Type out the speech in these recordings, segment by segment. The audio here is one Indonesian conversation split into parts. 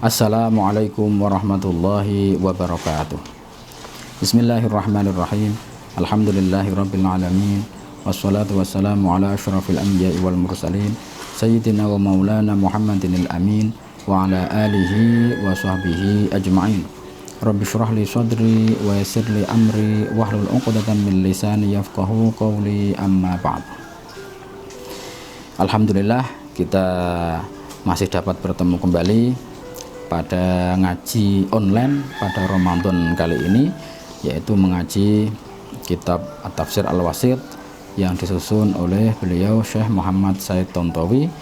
Assalamualaikum warahmatullahi wabarakatuh. Bismillahirrahmanirrahim. Alhamdulillahirabbil alamin. Wassalatu wassalamu ala asyrafil anbiya'i wal mursalin sayyidina wa maulana Muhammadinil amin wa ala alihi wa sahbihi ajma'in. Rabbi shrah li sadri wa yassir li amri wahlul 'uqdatam min lisani yafqahu qawli, amma ba'd. Alhamdulillah, kita masih dapat bertemu kembali pada ngaji online pada Ramadan kali ini, yaitu mengaji kitab At-Tafsir Al-Wasit yang disusun oleh beliau Syekh Muhammad Said Tontowi,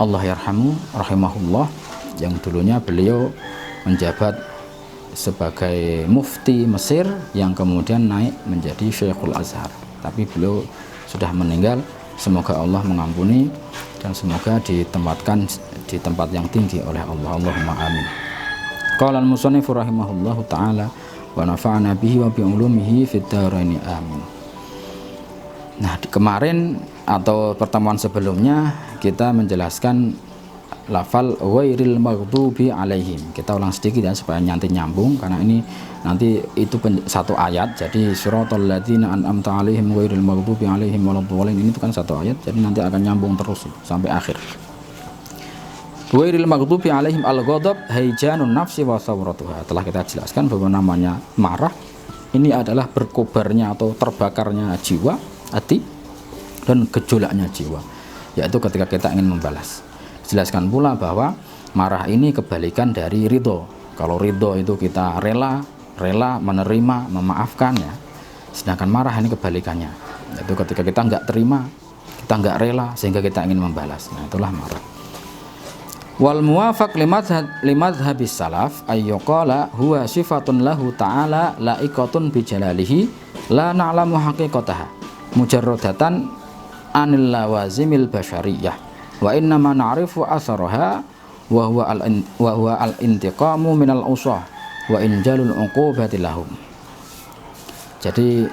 Allah yarhamu rahimahullah, yang dulunya beliau menjabat sebagai mufti Mesir yang kemudian naik menjadi Syekhul Azhar, tapi beliau sudah meninggal. Semoga Allah mengampuni dan semoga ditempatkan di tempat yang tinggi oleh Allah. Allahumma amin. Qala al-musannif rahimahullahu ta'ala wa nafa'ana bihi wa bi ulumihi fid dharain amin. Nah, kemarin atau pertemuan sebelumnya kita menjelaskan lafal ghairil maghdubi alaihim. Kita ulang sedikit ya supaya nanti nyambung, karena ini nanti itu satu ayat. Jadi siratal ladzina an'amta alaihim ghairil maghdubi alaihim waladdallin, ini itu kan satu ayat, jadi nanti akan nyambung terus sampai akhir. Ghairil maghdubi alaihim al-ghadab haijanun nafsi wa sawratuha. Telah kita jelaskan bahwa namanya marah ini adalah berkobarnya atau terbakarnya jiwa, hati, dan gejolaknya jiwa, yaitu ketika kita ingin membalas. Jelaskan pula bahwa marah ini kebalikan dari ridho. Kalau ridho itu kita rela menerima, memaafkan ya. Sedangkan marah ini kebalikannya, yaitu ketika kita nggak terima, kita nggak rela, sehingga kita ingin membalas. Nah, itulah marah. Wal muwafaq limadhhabis salaf ayyuqala huwa sifatun lahu ta'ala la'iqatun bijalalihi la na'lamu haqiqataha mujarradatan anil lawazimil basyariyah wa innama na'rifu asaraha wa huwa al-intiqamu minal usah wa injalul uqubati lahum. Jadi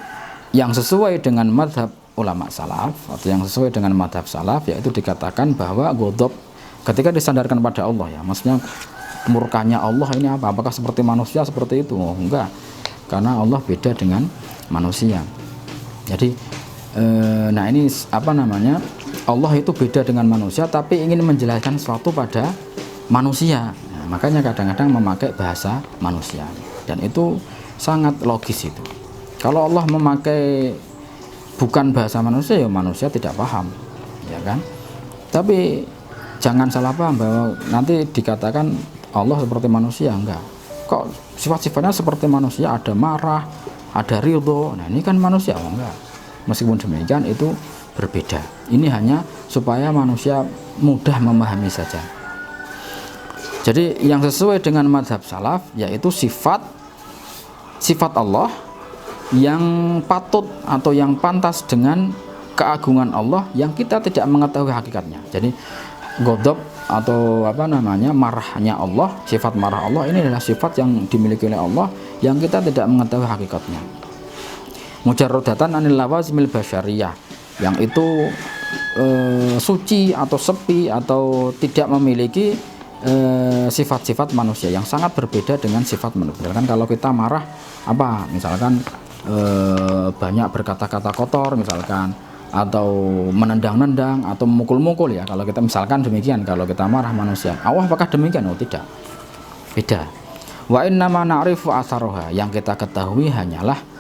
yang sesuai dengan madhab ulama salaf atau yang sesuai dengan madhab salaf, yaitu dikatakan bahwa ghadab ketika disandarkan pada Allah, ya maksudnya murkanya Allah ini apa? Apakah seperti manusia seperti itu? Oh, enggak, karena Allah beda dengan manusia. Jadi nah ini apa namanya, Allah itu beda dengan manusia tapi ingin menjelaskan sesuatu pada manusia. Nah, makanya kadang-kadang memakai bahasa manusia, dan itu sangat logis itu. Kalau Allah memakai bukan bahasa manusia, ya manusia tidak paham, ya kan? Tapi jangan salah paham bahwa nanti dikatakan Allah seperti manusia, enggak. Kok sifat-sifatnya seperti manusia, ada marah, ada ridho. Nah, ini kan manusia, oh, enggak. Meskipun demikian itu berbeda. Ini hanya supaya manusia mudah memahami saja. Jadi yang sesuai dengan mazhab salaf yaitu sifat Allah yang patut atau yang pantas dengan keagungan Allah yang kita tidak mengetahui hakikatnya. Jadi ghadab atau apa namanya, marahnya Allah, sifat marah Allah ini adalah sifat yang dimiliki oleh Allah yang kita tidak mengetahui hakikatnya. Mujarradatan anil lawazimil basyariyah, yang itu suci atau sepi atau tidak memiliki sifat-sifat manusia yang sangat berbeda dengan sifat manusia. Misalkan kalau kita marah apa, misalkan banyak berkata-kata kotor misalkan, atau menendang-nendang atau memukul-mukul, ya kalau kita misalkan demikian, kalau kita marah manusia. Allah apakah demikian? Oh, tidak, beda. Wa innama na'rifu asaroha, yang kita ketahui hanyalah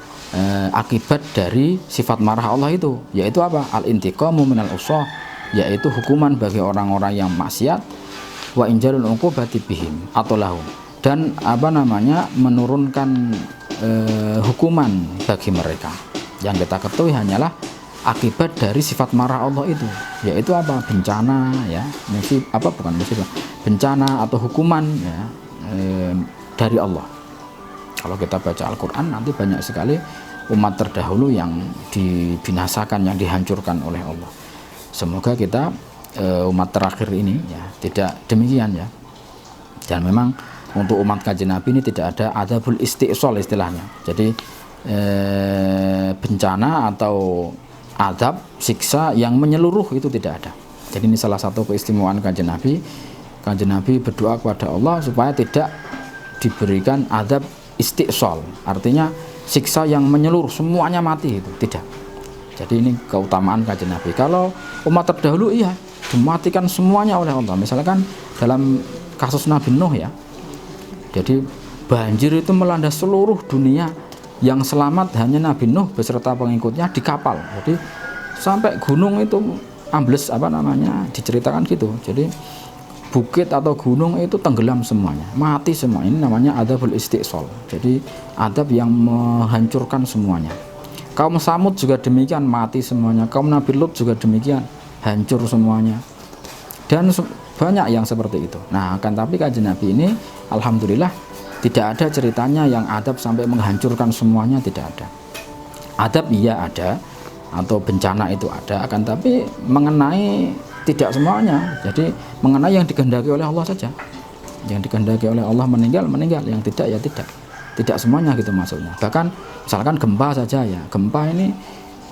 akibat dari sifat marah Allah itu, yaitu apa? Al-intiqamu minal usah, yaitu hukuman bagi orang-orang yang maksiat, wa injalul uqubati bihim atau lahum, dan apa namanya, menurunkan hukuman bagi mereka. Yang kita ketahui hanyalah akibat dari sifat marah Allah itu, yaitu apa? Bencana, ya, bencana atau hukuman, ya, dari Allah. Kalau kita baca Al-Quran nanti banyak sekali umat terdahulu yang dibinasakan, yang dihancurkan oleh Allah. Semoga kita umat terakhir ini ya tidak demikian, ya. Dan memang untuk umat Kanjeng Nabi ini tidak ada adzabul isti'sal istilahnya. Jadi bencana atau azab, siksa yang menyeluruh itu tidak ada. Jadi ini salah satu keistimewaan Kanjeng Nabi, Kanjeng Nabi berdoa kepada Allah supaya tidak diberikan azab istiqsal, artinya siksa yang menyeluruh semuanya mati, itu tidak. Jadi ini keutamaan Kanjeng Nabi. Kalau umat terdahulu iya dimatikan semuanya oleh Allah. Misalkan dalam kasus Nabi Nuh ya, jadi banjir itu melanda seluruh dunia, yang selamat hanya Nabi Nuh beserta pengikutnya di kapal. Jadi sampai gunung itu ambles, diceritakan gitu. Jadi bukit atau gunung itu tenggelam semuanya, mati semua. Ini namanya adzabul istiqsal. Jadi adab yang menghancurkan semuanya. Kaum Samud juga demikian, mati semuanya. Kaum Nabi Lut juga demikian, hancur semuanya. Dan banyak yang seperti itu. Nah, kan tapi Kanjeng Nabi ini alhamdulillah tidak ada ceritanya yang adab sampai menghancurkan semuanya, tidak ada. Adab iya ada, atau bencana itu ada, akan tapi mengenai tidak semuanya. Jadi mengenai yang dikehendaki oleh Allah saja. Yang dikehendaki oleh Allah meninggal, yang tidak ya tidak. Tidak semuanya gitu maksudnya. Bahkan misalkan gempa saja ya. Gempa ini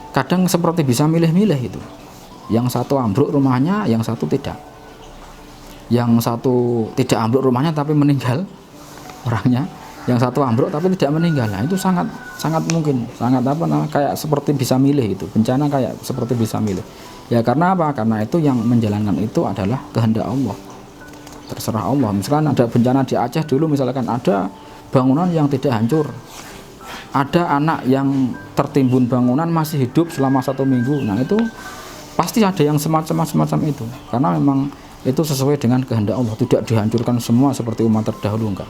kadang seperti bisa milih-milih itu. Yang satu ambruk rumahnya, yang satu tidak. Yang satu tidak ambruk rumahnya tapi meninggal orangnya. Yang satu ambruk tapi tidak meninggal. Nah, itu sangat mungkin, kayak seperti bisa milih itu. Bencana kayak seperti bisa milih. Ya karena apa? Karena itu yang menjalankan itu adalah kehendak Allah. Terserah Allah. Misalkan ada bencana di Aceh dulu, misalkan ada bangunan yang tidak hancur, ada anak yang tertimbun bangunan masih hidup selama 1 minggu. Nah itu pasti ada yang semacam itu. Karena memang itu sesuai dengan kehendak Allah. Tidak dihancurkan semua seperti umat terdahulu, enggak.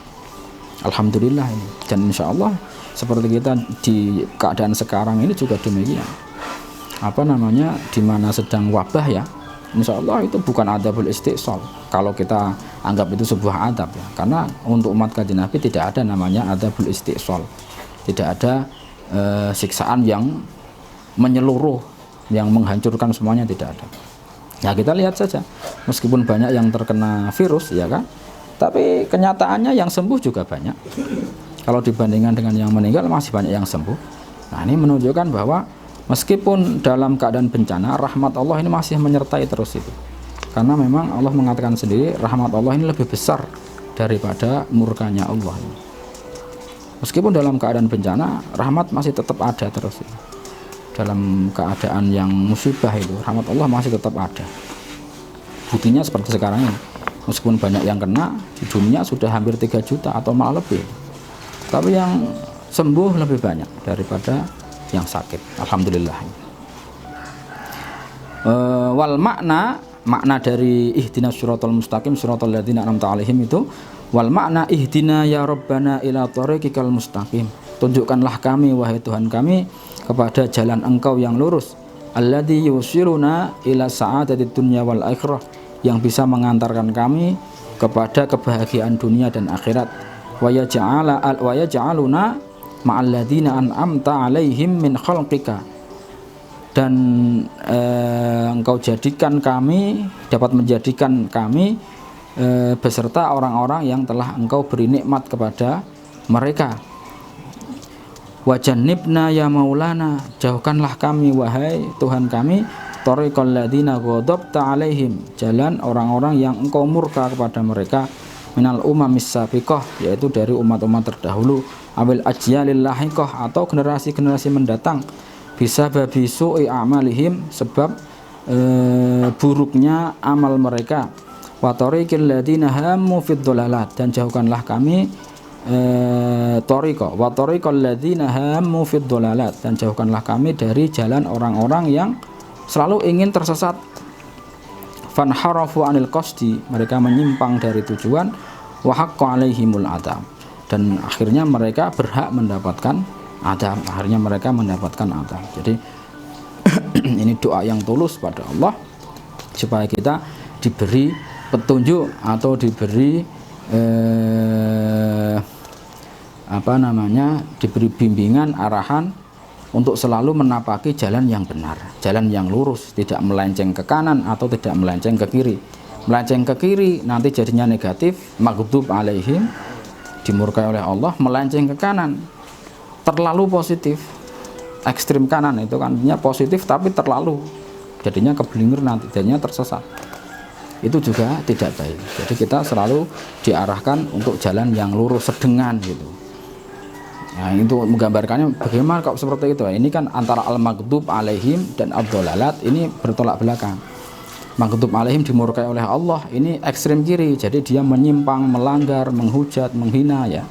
Alhamdulillah ini. Dan insya Allah seperti kita di keadaan sekarang ini juga demikian. Di mana sedang wabah ya, insya Allah itu bukan adzabul istiqsal kalau kita anggap itu sebuah adab ya. Karena untuk umat Kanjeng Nabi tidak ada namanya adzabul istiqsal, tidak ada siksaan yang menyeluruh, yang menghancurkan semuanya, tidak ada. Ya kita lihat saja, meskipun banyak yang terkena virus ya kan, tapi kenyataannya yang sembuh juga banyak. Kalau dibandingkan dengan yang meninggal masih banyak yang sembuh. Nah ini menunjukkan bahwa meskipun dalam keadaan bencana, rahmat Allah ini masih menyertai terus itu. Karena memang Allah mengatakan sendiri, rahmat Allah ini lebih besar daripada murkanya Allah. Meskipun dalam keadaan bencana, rahmat masih tetap ada terus itu. Dalam keadaan yang musibah itu, rahmat Allah masih tetap ada. Buktinya seperti sekarang ini. Meskipun banyak yang kena, di dunia sudah hampir 3 juta atau malah lebih. Tapi yang sembuh lebih banyak daripada yang sakit. Alhamdulillah. Wal makna dari ihdinas siratal mustaqim siratal ladzina an'amta 'alaihim itu, wal makna ihdina ya rabbana ila thariqikal mustaqim. Tunjukkanlah kami wahai Tuhan kami kepada jalan Engkau yang lurus, alladzi yusiluna ila sa'adatid dunya wal akhirah, yang bisa mengantarkan kami kepada kebahagiaan dunia dan akhirat. Wa yaj'aluna ma'alladzina an'amta 'alaihim min khalqika, dan Engkau jadikan kami, dapat menjadikan kami beserta orang-orang yang telah Engkau beri nikmat kepada mereka. Wa jannibna ya maulana, jauhkanlah kami wahai Tuhan kami, thariqal ladzina ghadabta 'alaihim, jalan orang-orang yang Engkau murka kepada mereka, minal umamis sabiqah, yaitu dari umat-umat terdahulu, awil ajyalil lahiqah, atau generasi-generasi mendatang, bisa babi su'i amalihim, sebab buruknya amal mereka. Wa tariqil ladzina hammu fid dhalalat, dan jauhkanlah kami wa tariqal ladzina hammu fid dhalalat, dan jauhkanlah kami dari jalan orang-orang yang selalu ingin tersesat. Fanharafu anil qasdi, mereka menyimpang dari tujuan. Wa haqqa 'alaihimul adab, dan akhirnya mereka berhak mendapatkan adab, Jadi ini doa yang tulus pada Allah supaya kita diberi petunjuk atau diberi diberi bimbingan, arahan untuk selalu menapaki jalan yang benar, jalan yang lurus, tidak melenceng ke kanan atau tidak melenceng ke kiri. Melenceng ke kiri nanti jadinya negatif, maghdub alaihim, dimurkai oleh Allah. Melenceng ke kanan terlalu positif, ekstrim kanan itu kan artinya positif tapi terlalu, jadinya keblinger, nanti jadinya tersesat. itu juga tidak baik. Jadi kita selalu diarahkan untuk jalan yang lurus sedengan gitu. Nah, itu menggambarkannya bagaimana kok seperti itu. Ini kan antara al-maghdub alaihim dan ad-dhalalat ini bertolak belakang. Maghdub alaihim dimurkai oleh Allah, ini ekstrem kiri. Jadi dia menyimpang, melanggar, menghujat, menghina ya.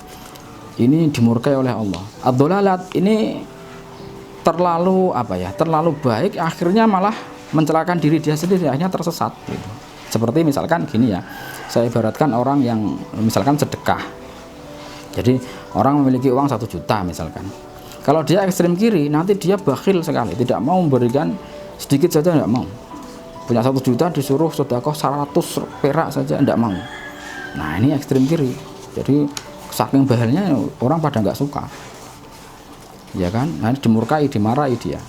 Ini dimurkai oleh Allah. Ad-dhalalat ini terlalu terlalu baik, akhirnya malah mencelakakan diri dia sendiri, akhirnya tersesat gitu. Seperti misalkan gini ya, saya ibaratkan orang yang misalkan sedekah. Jadi orang memiliki uang 1 juta misalkan, kalau dia ekstrem kiri nanti dia bakhil sekali, tidak mau memberikan sedikit saja, tidak mau. Punya 1 juta disuruh sedekah 100 perak saja tidak mau. Nah ini ekstrem kiri. Jadi saking bahalnya orang pada nggak suka, ya kan? Nah, dimurkai, dimarahi dia.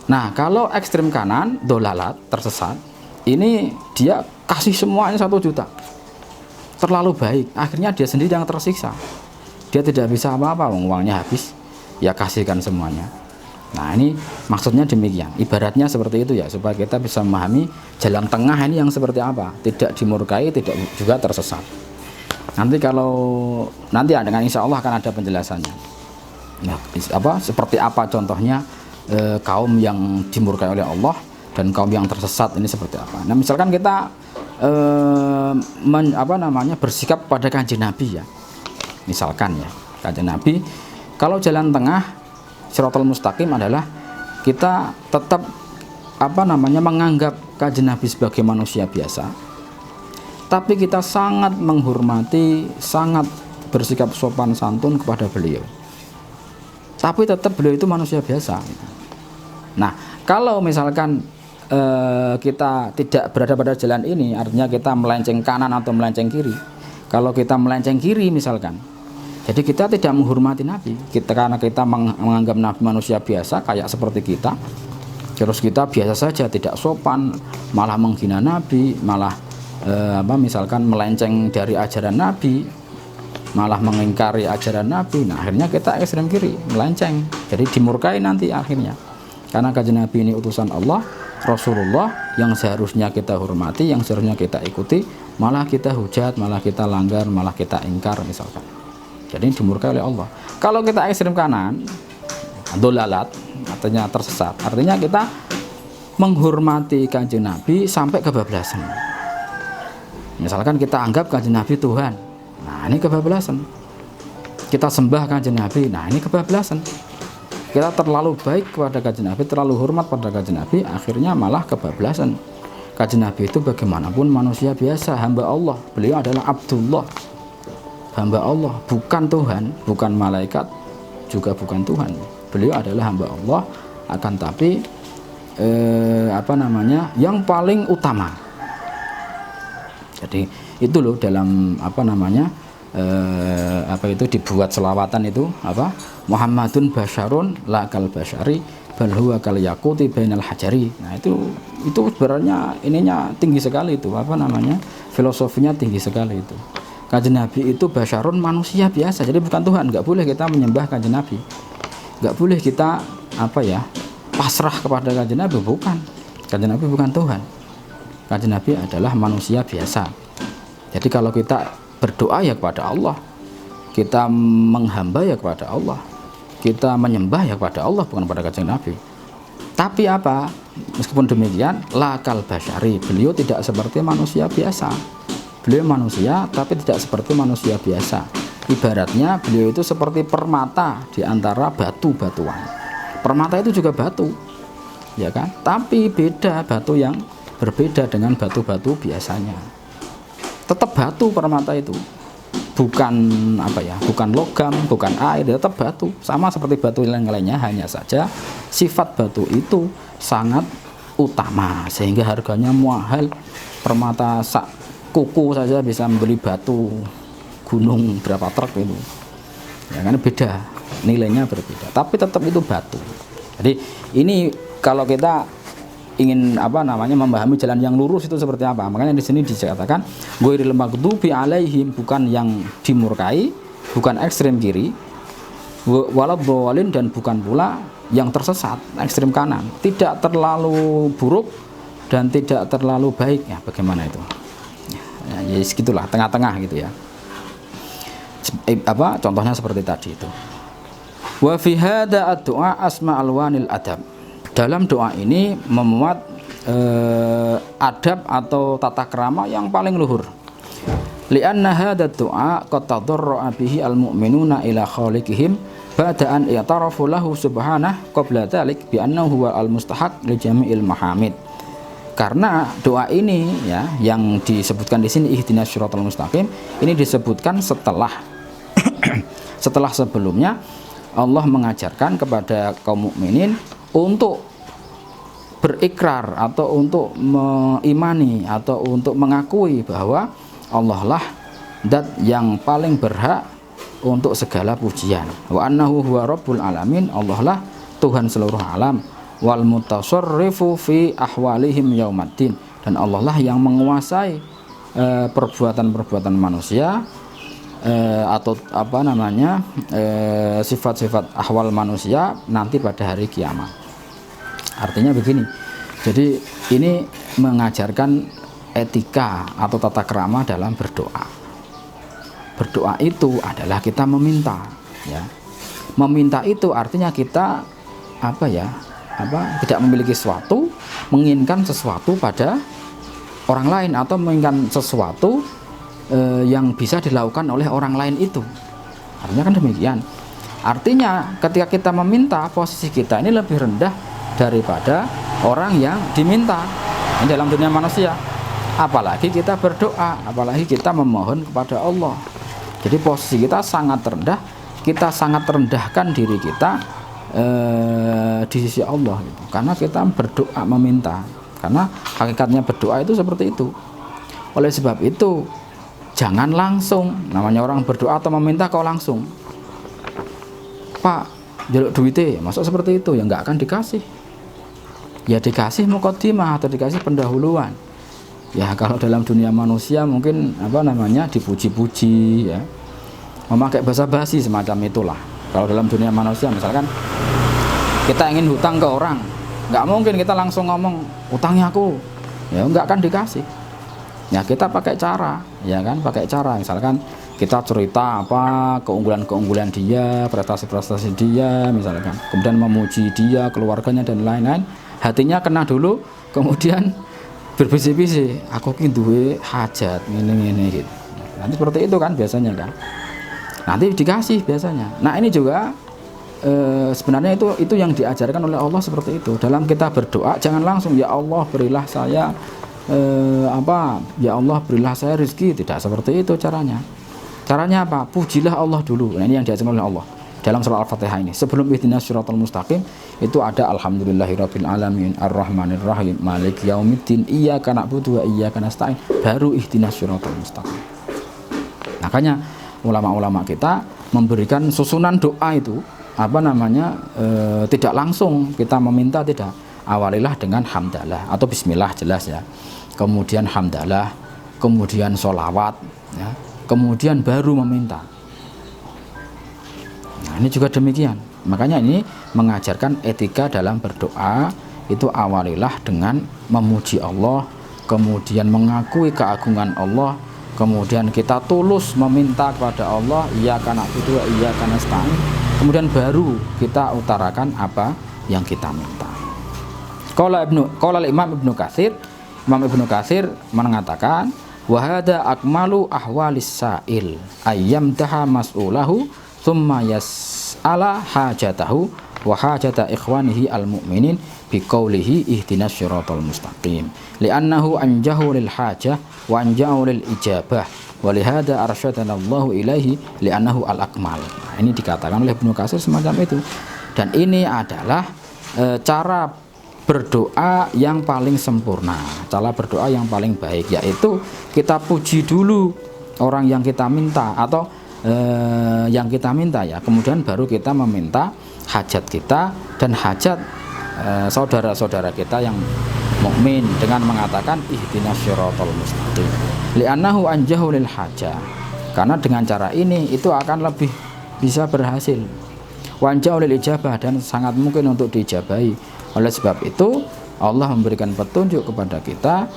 Nah kalau ekstrem kanan, dolalat, tersesat, ini dia kasih semuanya 1 juta, terlalu baik, akhirnya dia sendiri yang tersiksa. Dia tidak bisa apa-apa, uangnya habis, ya kasihkan semuanya. Nah ini maksudnya demikian, ibaratnya seperti itu ya, supaya kita bisa memahami jalan tengah ini yang seperti apa, tidak dimurkai, tidak juga tersesat. Nanti dengan insya Allah akan ada penjelasannya. Nah, seperti apa contohnya kaum yang dimurkai oleh Allah dan kaum yang tersesat ini seperti apa. Nah misalkan kita bersikap pada kanjeng Nabi ya, misalkan ya kanjeng Nabi, kalau jalan tengah Shiratal Mustaqim adalah kita tetap menganggap kanjeng Nabi sebagai manusia biasa, tapi kita sangat menghormati, sangat bersikap sopan santun kepada beliau, tapi tetap beliau itu manusia biasa. Nah kalau misalkan kita tidak berada pada jalan ini, artinya kita melenceng kanan atau melenceng kiri. Kalau kita melenceng kiri misalkan, jadi kita tidak menghormati Nabi, karena kita menganggap Nabi manusia biasa kayak seperti kita, terus kita biasa saja, tidak sopan, malah menghina Nabi, malah misalkan melenceng dari ajaran Nabi, malah mengingkari ajaran Nabi. Nah akhirnya kita ekstrem kiri, melenceng, jadi dimurkai nanti akhirnya. Karena kanjeng Nabi ini utusan Allah, Rasulullah yang seharusnya kita hormati, yang seharusnya kita ikuti, malah kita hujat, malah kita langgar, malah kita ingkar misalkan. Jadi dimurkai oleh Allah. Kalau kita ekstrem kanan, dolalat, artinya tersesat, artinya kita menghormati kanjeng Nabi sampai kebablasan. Misalkan kita anggap kanjeng Nabi Tuhan, nah ini kebablasan. Kita sembah kanjeng Nabi, nah ini kebablasan. Kita terlalu baik kepada kanjeng Nabi, terlalu hormat pada kanjeng Nabi, akhirnya malah kebablasan. Kanjeng Nabi itu bagaimanapun manusia biasa, hamba Allah. Beliau adalah Abdullah, hamba Allah, bukan Tuhan, bukan malaikat, juga bukan Tuhan. Beliau adalah hamba Allah, akan tapi yang paling utama. Jadi itu loh dalam dibuat selawatan itu Muhammadun basyarun la kal basyari bal huwa kal yaquti bainal hajari. Nah itu sebenarnya ininya tinggi sekali itu, filosofinya tinggi sekali itu. Kanjeng Nabi itu basyarun, manusia biasa, jadi bukan Tuhan. Nggak boleh kita menyembah kanjeng Nabi, nggak boleh kita pasrah kepada kanjeng Nabi, bukan. Kanjeng Nabi bukan Tuhan, kanjeng Nabi adalah manusia biasa. Jadi kalau kita berdoa ya kepada Allah, kita menghamba ya kepada Allah, kita menyembah ya kepada Allah, bukan pada kanjeng Nabi. Tapi meskipun demikian, lakal basyari, beliau tidak seperti manusia biasa. Beliau manusia tapi tidak seperti manusia biasa. Ibaratnya beliau itu seperti permata di antara batu-batuan. Permata itu juga batu, ya kan? Tapi beda, batu yang berbeda dengan batu-batu biasanya. Tetap batu permata itu, bukan bukan logam, bukan air, tetap batu, sama seperti batu yang lainnya, hanya saja sifat batu itu sangat utama sehingga harganya mahal. Permata kuku saja bisa membeli batu gunung berapa truk itu, ya kan? Beda, nilainya berbeda, tapi tetap itu batu. Jadi ini kalau kita ingin memahami jalan yang lurus itu seperti apa, makanya di sini dikatakan ghairil maghdubi alaihim, bukan yang dimurkai, bukan ekstrem kiri, waladhdallin, dan bukan pula yang tersesat ekstrem kanan. Tidak terlalu buruk, dan tidak terlalu baik. Ya, bagaimana itu? Ya segitulah, tengah-tengah gitu ya. Contohnya seperti tadi itu. Wa fi hadza ad-du'a asma alwanil adab. Dalam doa ini memuat adab atau tata krama yang paling luhur. Li'anna hadza ad-du'a qad tadarra'a bihi al-mu'minuna ila khaliqihim ba'da an i'tarafu lahu subhanahu qabla dzalik bi annahu huwa al-mustahaq li jami'il mahamid. Karena doa ini ya yang disebutkan di sini ihdinas syiratal mustaqim ini disebutkan setelah sebelumnya Allah mengajarkan kepada kaum mukminin untuk berikrar atau untuk mengimani atau untuk mengakui bahwa Allah lah zat yang paling berhak untuk segala pujian. Wa annahu huwa rabbul alamin, Allah lah Tuhan seluruh alam. Wal mutasarrifu fi ahwalihim yaumaddin, dan Allah lah yang menguasai perbuatan-perbuatan manusia atau sifat-sifat ahwal manusia nanti pada hari kiamat. Artinya begini, jadi ini mengajarkan etika atau tata krama dalam berdoa. Berdoa itu adalah kita meminta, ya. Meminta itu artinya kita tidak memiliki sesuatu, menginginkan sesuatu pada orang lain atau menginginkan sesuatu yang bisa dilakukan oleh orang lain itu. Artinya kan demikian. Artinya ketika kita meminta, posisi kita ini lebih rendah daripada orang yang diminta dalam dunia manusia. Apalagi kita berdoa, apalagi kita memohon kepada Allah. Jadi posisi kita sangat rendah, kita sangat rendahkan diri kita di sisi Allah gitu. Karena kita berdoa meminta, karena hakikatnya berdoa itu seperti itu. Oleh sebab itu jangan langsung, namanya orang berdoa atau meminta kau langsung, Pak jaluk duitnya, masuk seperti itu ya nggak akan dikasih. Ya dikasih muqaddimah atau dikasih pendahuluan. Ya kalau dalam dunia manusia mungkin dipuji-puji ya, memakai bahasa basi semacam itulah. Kalau dalam dunia manusia misalkan kita ingin hutang ke orang, nggak mungkin kita langsung ngomong utangnya aku, ya nggak akan dikasih. Ya kita pakai cara, ya kan, pakai cara. Misalkan kita cerita apa keunggulan-keunggulan dia, prestasi-prestasi dia, misalkan, kemudian memuji dia, keluarganya dan lain-lain. Hatinya kena dulu, kemudian berbisi-bisi, aku ki duwe hajat, ngene-ngene gitu. Nanti seperti itu kan biasanya kan. Nanti dikasih biasanya. Nah ini juga sebenarnya itu yang diajarkan oleh Allah seperti itu. Dalam kita berdoa jangan langsung ya Allah berilah saya ya Allah berilah saya rezeki, tidak seperti itu caranya. Caranya apa? Pujilah Allah dulu. Nah, ini yang diajarkan oleh Allah dalam surah Al-Fatihah ini. Sebelum ihdinas syiratal mustaqim itu ada alhamdulillahirabbil alamin arrahmanir rahim maliki yaumiddin iyyaka na'budu wa iyyaka nasta'in, baru ihdinas syiratal mustaqim. Makanya ulama-ulama kita memberikan susunan doa itu tidak langsung kita meminta, tidak. Awalilah dengan hamdalah atau bismillah jelas ya, kemudian hamdalah, kemudian sholawat ya, kemudian baru meminta. Nah ini juga demikian. Makanya ini mengajarkan etika dalam berdoa itu awalilah dengan memuji Allah, kemudian mengakui keagungan Allah, kemudian kita tulus meminta kepada Allah, iyyaka na'budu wa iyyaka nasta'in, kemudian baru kita utarakan apa yang kita minta. Qala Imam Ibnu Katsir mengatakan wa hadza akmalu ahwalis sa'il ayyamtaha mas'ulahu thumma yas'ala hajatahu wa hajata ikhwanihi almu'minin biqaulihi ihdinas syiratal mustaqim li'annahu anjahu lil hajah wa anjahu lil ijabah wa lihada arsyadana Allahu ilaihi li'annahu al-akmal. Nah, ini dikatakan oleh Ibnu Katsir semacam itu, dan ini adalah cara berdoa yang paling sempurna, cara berdoa yang paling baik, yaitu kita puji dulu orang yang kita minta atau yang kita minta ya, kemudian baru kita meminta hajat kita dan hajat saudara-saudara kita yang mukmin dengan mengatakan ihdinas syiratal mustaqim li'annahu anjahu lil hajah, karena dengan cara ini itu akan lebih bisa berhasil, wanjau lil ijabah, dan sangat mungkin untuk diijabahi. Oleh sebab itu Allah memberikan petunjuk kepada kita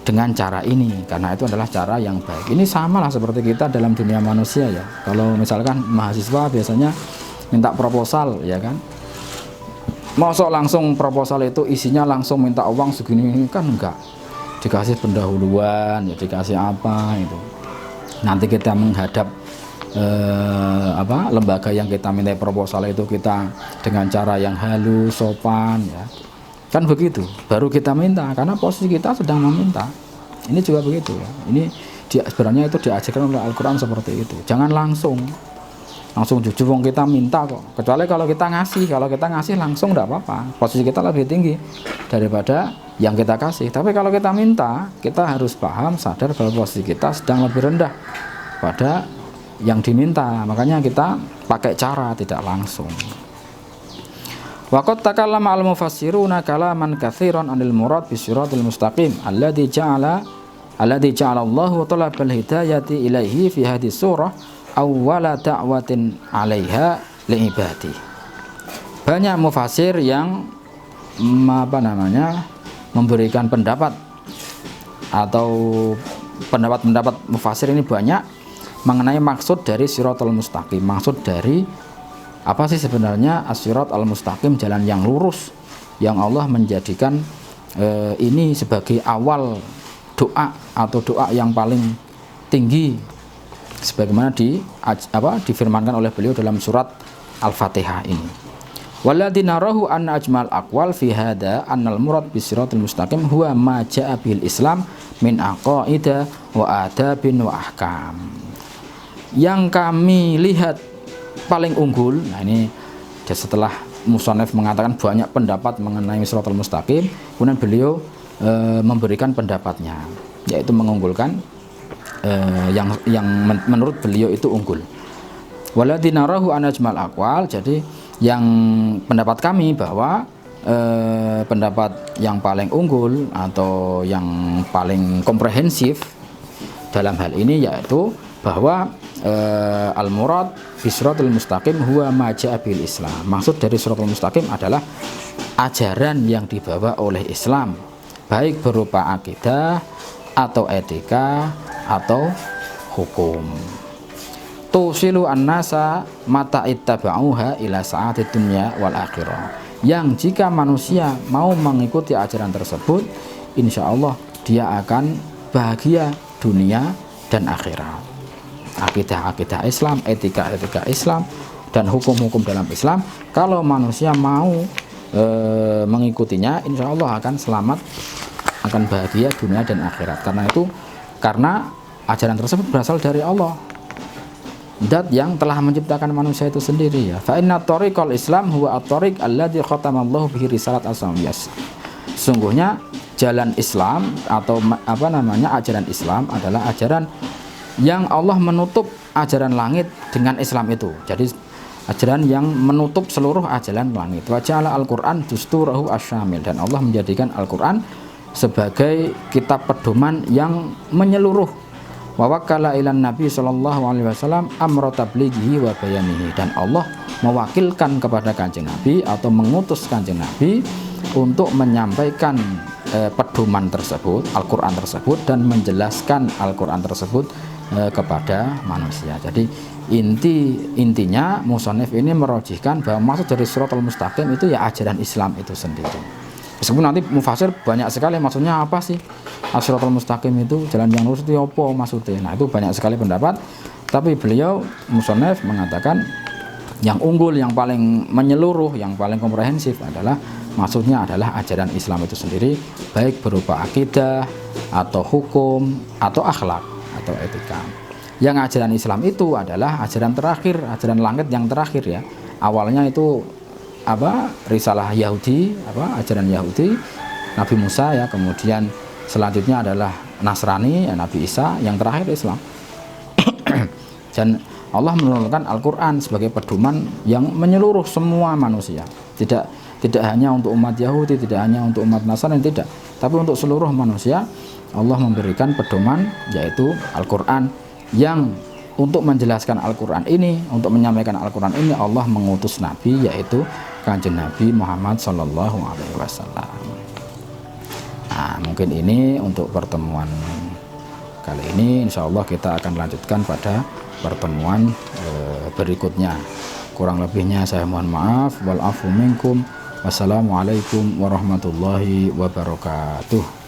dengan cara ini, karena itu adalah cara yang baik. Ini samalah seperti kita dalam dunia manusia ya. Kalau misalkan mahasiswa biasanya minta proposal ya kan, masuk langsung proposal itu isinya langsung minta uang segini kan enggak, dikasih pendahuluan ya, dikasih apa itu. Nanti kita menghadap lembaga yang kita minta proposal itu, kita dengan cara yang halus, sopan ya. Kan begitu, baru kita minta, karena posisi kita sedang meminta. Ini juga begitu ya. Ini sebenarnya itu diajarkan oleh Al-Quran seperti itu. Jangan langsung jujur, wong kita minta kok. Kecuali kalau kita ngasih langsung tidak apa-apa. Posisi kita lebih tinggi daripada yang kita kasih. Tapi kalau kita minta, kita harus paham, sadar bahwa posisi kita sedang lebih rendah pada yang diminta. Makanya kita pakai cara tidak langsung. Waqad takallama al-mufassiruna kalaman katsiran 'anil murad bisiratil mustaqim alladzi ja'ala Allahu talabal hidayati ilaihi fi hadhihi surah awwala da'watin 'alaiha li'ibadi. Banyak mufassir yang memberikan pendapat, atau pendapat mufassir ini banyak mengenai maksud dari siratal mustaqim. Maksud dari apa sih sebenarnya as-sirat al-mustaqim, jalan yang lurus, yang Allah menjadikan ini sebagai awal doa atau doa yang paling tinggi, sebagaimana difirmankan oleh beliau dalam surat Al-Fatihah ini. Walladzina rahu anna ajmal aqwal fi hadza annal murad bis-siratal mustaqim huwa ma jaa bil Islam min aqaida wa adabin wa ahkam. Yang kami lihat paling unggul, nah ini setelah musannif mengatakan banyak pendapat mengenai siratal mustaqim, kemudian beliau memberikan pendapatnya, yaitu mengunggulkan yang menurut beliau itu unggul. Waladzina rahu anajmal aqwal, jadi yang pendapat kami bahwa pendapat yang paling unggul atau yang paling komprehensif dalam hal ini yaitu bahwa al-murad bisiratal mustaqim huwa ma jaa bil Islam. Maksud dari siratal mustaqim adalah ajaran yang dibawa oleh Islam, baik berupa akidah atau etika atau hukum. Tusilu an-nasa mata ittaba'uha ila sa'atid dunya wal akhirah. Yang jika manusia mau mengikuti ajaran tersebut, insya Allah dia akan bahagia dunia dan akhirat. Akidah Islam, etika Islam, dan hukum-hukum dalam Islam, kalau manusia mau mengikutinya, insya Allah akan selamat, akan bahagia dunia dan akhirat. Karena ajaran tersebut berasal dari Allah, zat yang telah menciptakan manusia itu sendiri ya. Fa inna tariqal Islam huwa at-tariq alladzi khatamallahu bihi risalat as-samawiyah. Sungguhnya jalan Islam atau ajaran Islam adalah ajaran yang Allah menutup ajaran langit dengan Islam itu. Jadi ajaran yang menutup seluruh ajaran langit. Wa ja'ala al-Qur'an dusturahu asyamil, dan Allah menjadikan Al-Qur'an sebagai kitab pedoman yang menyeluruh. Wa wakkala ilan Nabi sallallahu alaihi wasallam amra tablighihi wa bayanihi, dan Allah mewakilkan kepada Kanjeng Nabi atau mengutus Kanjeng Nabi untuk menyampaikan pedoman tersebut, Al-Qur'an tersebut, dan menjelaskan Al-Qur'an tersebut kepada manusia. Jadi intinya musannif ini merojihkan bahwa maksud dari siratal mustaqim itu ya ajaran Islam itu sendiri. Meskipun nanti mufassir banyak sekali maksudnya apa sih as-siratal mustaqim itu, jalan yang lurus itu apa maksudnya. Nah, itu banyak sekali pendapat, tapi beliau musannif mengatakan yang unggul, yang paling menyeluruh, yang paling komprehensif adalah maksudnya adalah ajaran Islam itu sendiri, baik berupa akidah atau hukum atau akhlak atau etika. Yang ajaran Islam itu adalah ajaran terakhir, ajaran langit yang terakhir ya. Awalnya itu risalah Yahudi, ajaran Yahudi Nabi Musa ya, kemudian selanjutnya adalah Nasrani ya, Nabi Isa, yang terakhir Islam. Dan Allah menurunkan Al-Qur'an sebagai pedoman yang menyeluruh semua manusia. Tidak hanya untuk umat Yahudi, tidak hanya untuk umat Nasrani, tidak, tapi untuk seluruh manusia. Allah memberikan pedoman yaitu Al-Qur'an, yang untuk menjelaskan Al-Qur'an ini, untuk menyampaikan Al-Qur'an ini, Allah mengutus Nabi yaitu Kanjeng Nabi Muhammad sallallahu alaihi wasallam. Nah, mungkin ini untuk pertemuan kali ini. Insya Allah kita akan lanjutkan pada pertemuan berikutnya. Kurang lebihnya saya mohon maaf. Wal afu minkum. Wassalamualaikum warahmatullahi wabarakatuh.